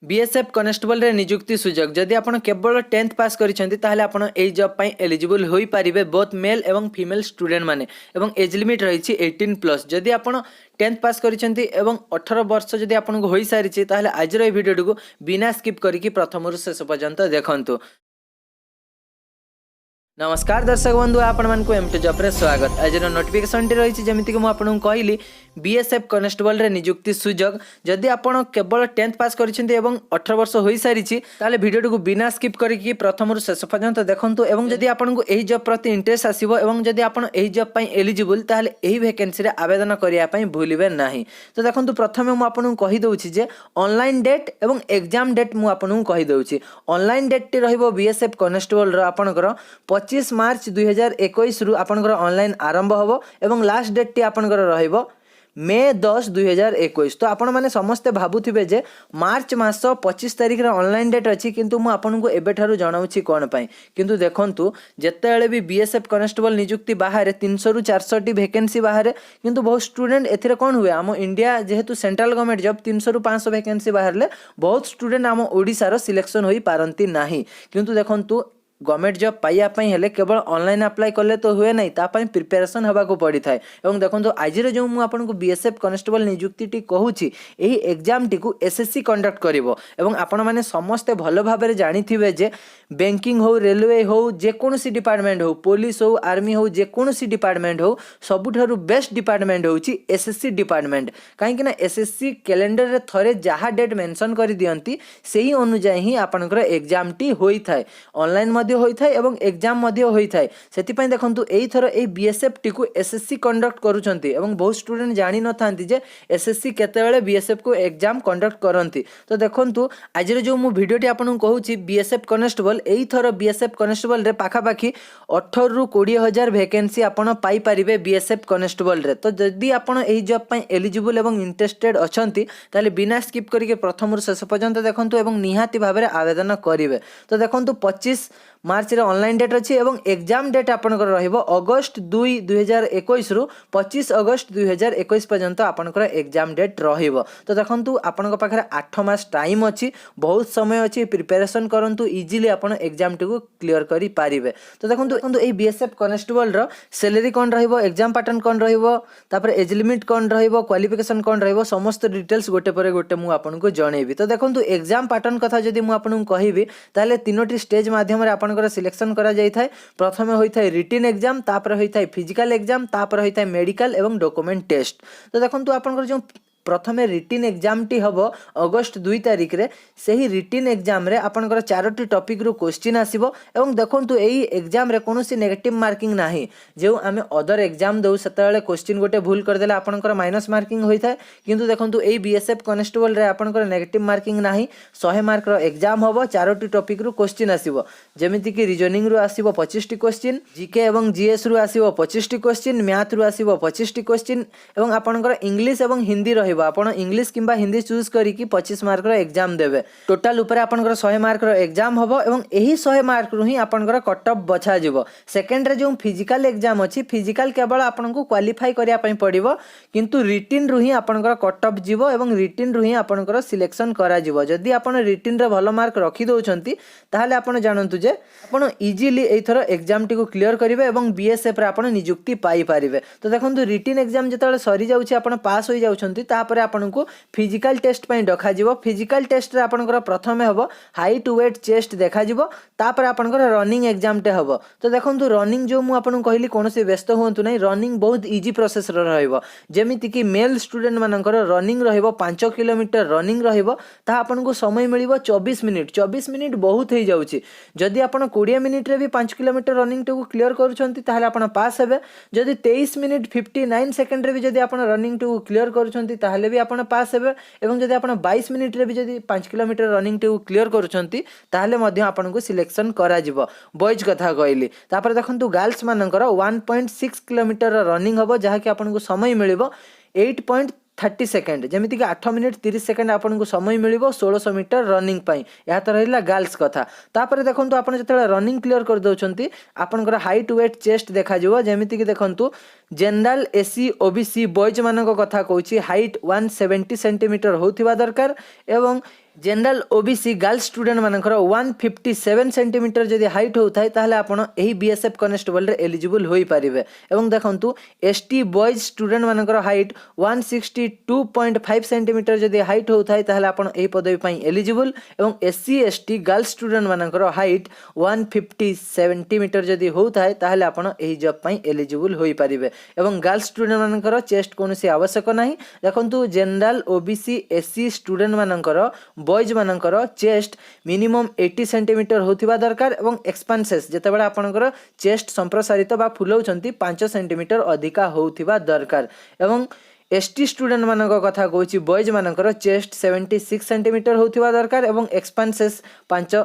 BSF constable रे नियुक्ति सुजोग जदि आपण केवल 10th पास करिसेंती ताहले आपण एई जॉब पई एलिजिबल होई पारिबे बोथ मेल एवं फीमेल स्टूडेंट माने एवं एज लिमिट रही 18 प्लस जदि आपण 10th पास करिसेंती एवं 18 वर्ष जदि आपण को होई सारिछि ताहले आज रो वीडियो को बिना स्किप करिकि प्रथम रु शेष पर्यंत देखंतु। नमस्कार दर्शक बंधु आपण मानकु एम टू जॉब रे स्वागत। आज नोटिफिकेशन टी रही जमिति कि मु आपन कहली बीएसएफ कनेस्टेबल रे नियुक्ति सुजोग जदि आपण केवल 10th पास करिसेंती एवं 18 वर्ष होई सारिछि ताले वीडियो को बिना स्किप करिकि प्रथम रु शेष पर्यंत देखंतु एवं जदि आपण को एही जॉब प्रति इंटरेस्ट आसीबो एवं जदि आपण एही जॉब पई एलिजिबल ताले एही वैकेंसी रे आवेदन करिया पई भूलिबे नाही। तो देखंतु प्रथमे मु आपन कहि दउछि जे ऑनलाइन डेट एवं एग्जाम डेट मु आपन कहि दउछि। ऑनलाइन डेट टी रहइबो बीएसएफ कनेस्टेबल रो आपनकर 25 मार्च 2021 रु आपनकर ऑनलाइन आरंभ होबो एवं लास्ट डेट टी आपनकर रहइबो मे 10 2021। तो आपण माने समस्ते भाबुथिबे जे मार्च मास 25 तारिख रे ऑनलाइन डेट अछि किंतु मु आपन को एबे ठारु जणाउछि कोन पई किंतु देखंतु जेतेले भी बीएसएफ कनेस्टेबल नियुक्ति बाहर 300 रु 400 टी वैकेंसी बाहर किंतु बहुत स्टूडेंट एथिरे कोन हुए आम इंडिया जेहेतु सेंट्रल गवर्नमेंट जॉब 300 रु 500 वैकेंसी बाहरले बहुत स्टूडेंट आम ओडिसा रो सिलेक्शन होई पारंती नाही किंतु देखंतु गवर्नमेंट जॉब पाइया पई हेले केवल ऑनलाइन अप्लाई करले तो हुए नहीं ता पई प्रिपरेशन हवा को पड़ी थाए एवं देखंतु आज रे जो मु आपन को बीएसएफ कनेस्टेबल नियुक्ति टी कहूची एही एग्जाम टी को एसएससी कंडक्ट करिवो एवं आपण माने समस्त भलो भाबरे जानिथिबे जे बैंकिंग हो रेलवे हो जे कोनोसी डिपार्टमेंट हो पुलिस हो आर्मी हो जे कोनोसी डिपार्टमेंट हो सबुठारु बेस्ट डिपार्टमेंट होची एसएससी डिपार्टमेंट काहे कि ना एसएससी कैलेंडर रे थरे जहा डेट मेंशन करि दियंती सेही अनुसार ही आपनकर एग्जाम टी होई थाए ऑनलाइन मध्ये होई थाए एवं एग्जाम मध्ये होई थाए सेति पई देखंतु एई थरो एई बीएसएफ टी को एसएससी कंडक्ट करूचंती एवं बहुत स्टूडेंट जानि न थांती जे एसएससी केते बेले बीएसएफ को एग्जाम कंडक्ट करंती। तो देखंतु आज रे जो मु वीडियो टी आपन कहूची बीएसएफ कनेस्टेबल एई थरो बीएसएफ कनेस्टेबल रे पाखा पाखी 18 रु 20 हजार वैकेंसी आपण पाई परिबे बीएसएफ कनेस्टेबल रे। तो जदी आपण एही जॉब पई एलिजिबल एवं इंटरेस्टेड अछंती ताले बिना स्किप करके प्रथम रु शेष पर्यंत देखंतु एवं निहाती भाबरे आवेदन करिवे। तो देखंतु 25 मार्च रे ऑनलाइन डेट अछि एवं एग्जाम डेट आपनकर रहइबो अगस्त 2 2021 रु 25 अगस्त 2021 पर्यंत आपनकर एग्जाम डेट रहइबो। तो देखंतु आपनक पाखरे 8 मास टाइम अछि बहुत समय अछि प्रिपरेशन करंतु इजीली आपण एग्जाम टी को क्लियर करि पारिबे। तो देखंतु ए बीएसएफ कनेस्टेबल रो सैलरी कोन रहइबो एग्जाम पैटर्न कोन रहइबो तापर एज लिमिट कोन रहइबो क्वालिफिकेशन कोन रहइबो समस्त डिटेल्स गोटे परे गोटे मु आपनको जणेबी। तो देखंतु एग्जाम पैटर्न कथा जदी मु आपनको कहिबी ताले तीनोटी स्टेज माध्यम रे आपण सिलेक्शन करा जाय थाए। प्रथमे होई थाए रिटन एग्जाम तापर होई थाए फिजिकल एग्जाम तापर होई थाए मेडिकल एवं डॉक्यूमेंट टेस्ट। तो देखंतु आपनकर जो प्रथमे रिटन एग्जाम टी हबो अगस्त 2 तारिख रे सेही रिटन एग्जाम रे आपनकर चारोटी टॉपिक रो क्वेश्चन आसीबो एवं देखंतु एई एग्जाम रे कोनोसी नेगेटिव मार्किंग नाही जेउ आमे अदर एग्जाम दउ सताले क्वेश्चन गोटे भूल कर देला आपनकर माइनस मार्किंग होई थाए किंतु देखंतु एई बीएसएफ कनेस्टेबल रे आपनकर नेगेटिव मार्किंग नाही 100 मार्क रो एग्जाम हबो चारोटी टॉपिक रो क्वेश्चन आसीबो जेमिति कि रीजनिंग रो आसीबो 25 टी क्वेश्चन जीके एवं जीएस रो आसीबो 25 टी क्वेश्चन मैथ रो आसीबो 25 टी क्वेश्चन एवं आपनकर इंग्लिश एवं हिंदी रहिबो आपण इंग्लिश किंबा हिंदी चूज करिकि 25 मार्क रो एग्जाम देबे टोटल ऊपर आपनकर 100 मार्क रो एग्जाम हबो एवं एही 100 मार्क रो ही आपनकर कट ऑफ बछा जिवो। सेकंड रे जो फिजिकल एग्जाम अछि फिजिकल केवल आपनको क्वालिफाई करिया पई पड़िबो किंतु रिटन रो ही आपनकर कट ऑफ जिवो एवं रिटन रो ही आपनकर सिलेक्शन करा जिवो। जदी आपण रिटन रे भलो मार्क रखि दोछंती ताहाले आपण जानंतु जे आपण इजीली एथरो एग्जाम टी को क्लियर करिवे एवं बीएसएफ रे आपण नियुक्ति पाई परिवे। तो देखंतु रिटन एग्जाम जतले सरी जाउछि आपण पास होई जाउछंती तापर आपण को फिजिकल टेस्ट पई डखा जिवो। फिजिकल टेस्ट रे आपनकर प्रथमे हबो हाइट वेट चेस्ट देखा जिवो तापर आपनकर रनिंग एग्जाम टे हबो। तो देखंतु रनिंग जो मु आपन कहली कोनोसी व्यस्त होंतु नै रनिंग बहुत इजी प्रोसेस रहइबो जेमिति कि मेल स्टूडेंट मानकर रनिंग रहइबो 5 किलोमीटर रनिंग रहइबो ता आपन को समय मिलिबो 24 मिनिट बहुत हे जाउछि। जदि आपन 20 मिनिट रे भी 5 किलोमीटर रनिंग टू क्लियर करूछंती ताहाले आपन पास हेबे। जदि 23 मिनिट 59 सेकंड रे भी जदि आपन रनिंग टू क्लियर करूछंती ताहाले भी आपन पास हेबे एवं जदि आपन 22 मिनिट रे भी जदि 5 किलोमीटर रनिंग टू क्लियर करूछंती ताहाले मध्ये आपन को सिलेक्शन करा जिवो। बॉयज कथा कहली तापर देखंतु गर्ल्स मानकर 1.6 किलोमीटर रनिंग हबो जहा कि आपन को समय मिलिबो 8.30 सेकंड जेमिति कि 8 मिनिट 30 सेकंड आपन को समय मिलिबो 1600 मीटर रनिंग पई। या त रहिला गर्ल्स कथा। तापर देखंतु आपन जतले रनिंग क्लियर कर दोछंती आपनकर हाइट वेट चेस्ट देखा जिवो जेमिति कि देखंतु जनरल एसी ओबीसी बॉयज मानक कथा कहूची हाइट 170 सेंटीमीटर होथिबा दरकार एवं जनरल ओबीसी गर्ल्स स्टूडेंट मानकर 157 सेंटीमीटर जदि हाइट होता है ताहले आपण एही बीएसएफ कॉन्स्टेबल रे एलिजिबल होई परिबे। एवं देखंतु एसटी बॉयज स्टूडेंट मानकर हाइट 162.5 सेंटीमीटर जदि हाइट होता है ताहले आपण एही पदवी पई एलिजिबल। एवं एससी एसटी गर्ल्स स्टूडेंट मानकर हाइट 150 सेंटीमीटर जदि होता है ताहले आपण एही जॉब पई एलिजिबल होई परिबे। एवं गर्ल्स स्टूडेंट मानकर चेस्ट कोनोसी आवश्यक नाही। देखंतु जनरल ओबीसी एससी स्टूडेंट मानकर बॉयज मानकर चेस्ट मिनिमम 80 सेंटीमीटर होथिबा दरकार। एवं एक्सपांसेस जेतेबेला आपनकर चेस्ट संप्रसारित बा फुलौचंती 5 सेंटीमीटर अधिका होथिबा दरकार। एवं एसटी स्टूडेंट मानक कथा कहूची बॉयज मानकर चेस्ट 76 सेंटीमीटर होथिबा दरकार। एवं एक्सपांसेस 5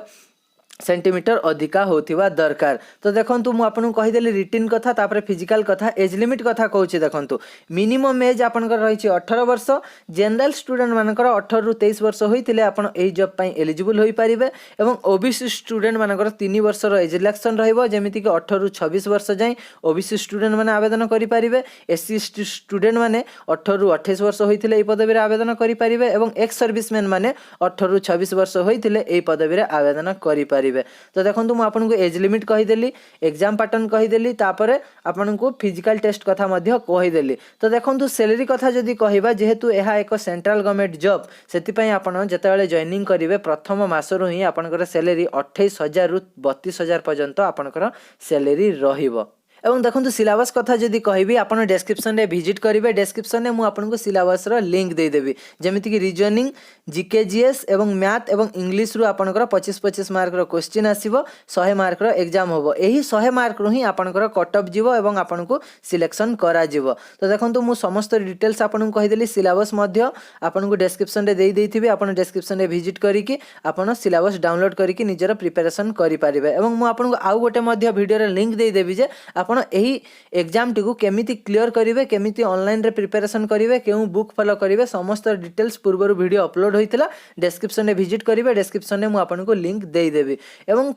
सेंटीमीटर अधिका होथिबा दरकार। तो देखंतु मु आपन कहिदेली रिटिन कथा तापर फिजिकल कथा एज लिमिट कथा कहूची। देखंतु मिनिमम एज आपनकर रहिछि 18 वर्ष। जनरल स्टूडेंट मानकर 18 रु 23 वर्ष होइतिले आपन एही जॉब पई एलिजिबल होई परिबे। एवं ओबीसी स्टूडेंट मानकर 3 वर्ष रो एज रिलैक्सन रहइबो जेमिति कि 18 रु 26 वर्ष जाय ओबीसी स्टूडेंट माने आवेदन करि परिबे। एससी स्टूडेंट माने 18 रु 28 वर्ष होइतिले एही पदवी रे आवेदन करि परिबे। एवं एक्स सर्विसमैन माने 18 रु 26 वर्ष होइतिले एही पदवी रे आवेदन करि परिबे। तो देखंतु मु आपन को एज लिमिट कहिदेली एग्जाम पैटर्न कहिदेली तापरे आपन को फिजिकल टेस्ट कथा मध्य कहिदेली। तो देखंतु सैलरी कथा जदी कहिबा जेहेतु एहा एक सेंट्रल गवर्नमेंट जॉब सेति पई आपन जेतेबेले जॉइनिंग करिवे प्रथम मासरु ही आपनकर सैलरी 28,000 रु 32,000 पर्यंत आपनकर सैलरी रहिबो। एवं देखंतु सिलेबस कथा जदी कहबी आपन डिस्क्रिप्शन रे विजिट करिवे। डिस्क्रिप्शन रे मु आपन को सिलेबस रो लिंक दे देबी जेमिति कि रीजनिंग जीकेजीएस एवं मैथ एवं इंग्लिश रु आपनकर 25-25 मार्क रो क्वेश्चन आसीबो। 100 मार्क रो एग्जाम होबो। एही 100 मार्क रो ही आपनकर कट ऑफ जीवो एवं आपन को सिलेक्शन करा जीवो। तो देखंतु मु समस्त डिटेल्स आपन को कहि देली सिलेबस मध्य आपन को डिस्क्रिप्शन रे देई देथिबे। आपन डिस्क्रिप्शन रे विजिट करिकि आपन सिलेबस डाउनलोड करिकि निजर प्रिपरेशन करि परिबे। एवं मु आपन को आउ गोटे मध्य वीडियो रे लिंक देई देबी जे आपण एही एग्जाम टी को केमिति क्लियर करिवे केमिति ऑनलाइन रे प्रिपरेशन करिवे केउ बुक फॉलो करिवे समस्त डिटेल्स पूर्व वीडियो अपलोड होइतिला। डिस्क्रिप्शन रे विजिट करिवे। डिस्क्रिप्शन रे मु आपन को लिंक देई देबी। एवं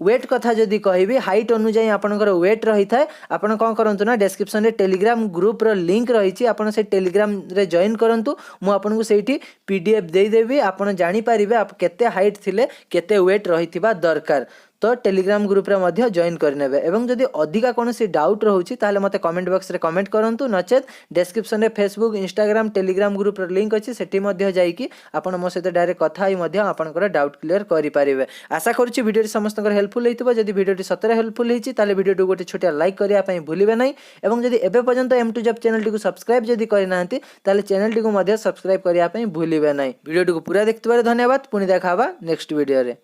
वेट कथा जदी कहबी हाइट अनुଯାୟୀ आपनकर वेट रही थाए आपन कोन करंतु ना डिस्क्रिप्शन रे टेलीग्राम ग्रुप रो लिंक रही छि आपन से टेलीग्राम रे जॉइन करंतु। मु आपन को सेठी पीडीएफ देई देबी आपन जानि परिबे आप केते हाइट थिले केते वेट रहिथिबा दरकार। तो टेलीग्राम ग्रुप रे मध्य जॉइन करनेबे। एवं जदि अधिका कोनोसी डाउट रहउछि ताले मते कमेंट बॉक्स रे कमेंट करंतु नचेत डिस्क्रिप्शन रे फेसबुक इंस्टाग्राम टेलीग्राम ग्रुप रो लिंक अछि सेठी मध्य जाई कि आपन मो सहित डायरेक्ट कथा होई मध्य आपनकर डाउट क्लियर करि परिबे। आशा करूछि वीडियो रे समस्तकर हेल्पफुल हेतिबो। जदि वीडियो टी सतरे हेल्पफुल हेछि ताले वीडियो टू गोटे छोटिया लाइक करिया पई भूलिबे नै। एवं जदि एबे पर्यंत M2 जॉब चैनल टी को सब्सक्राइब जदि करि नाहंती ताले चैनल टी को मध्य सब्सक्राइब करिया पई भूलिबे नै। वीडियो टी को पूरा देखतिबारे धन्यवाद। पुनी देखाबा नेक्स्ट वीडियो रे।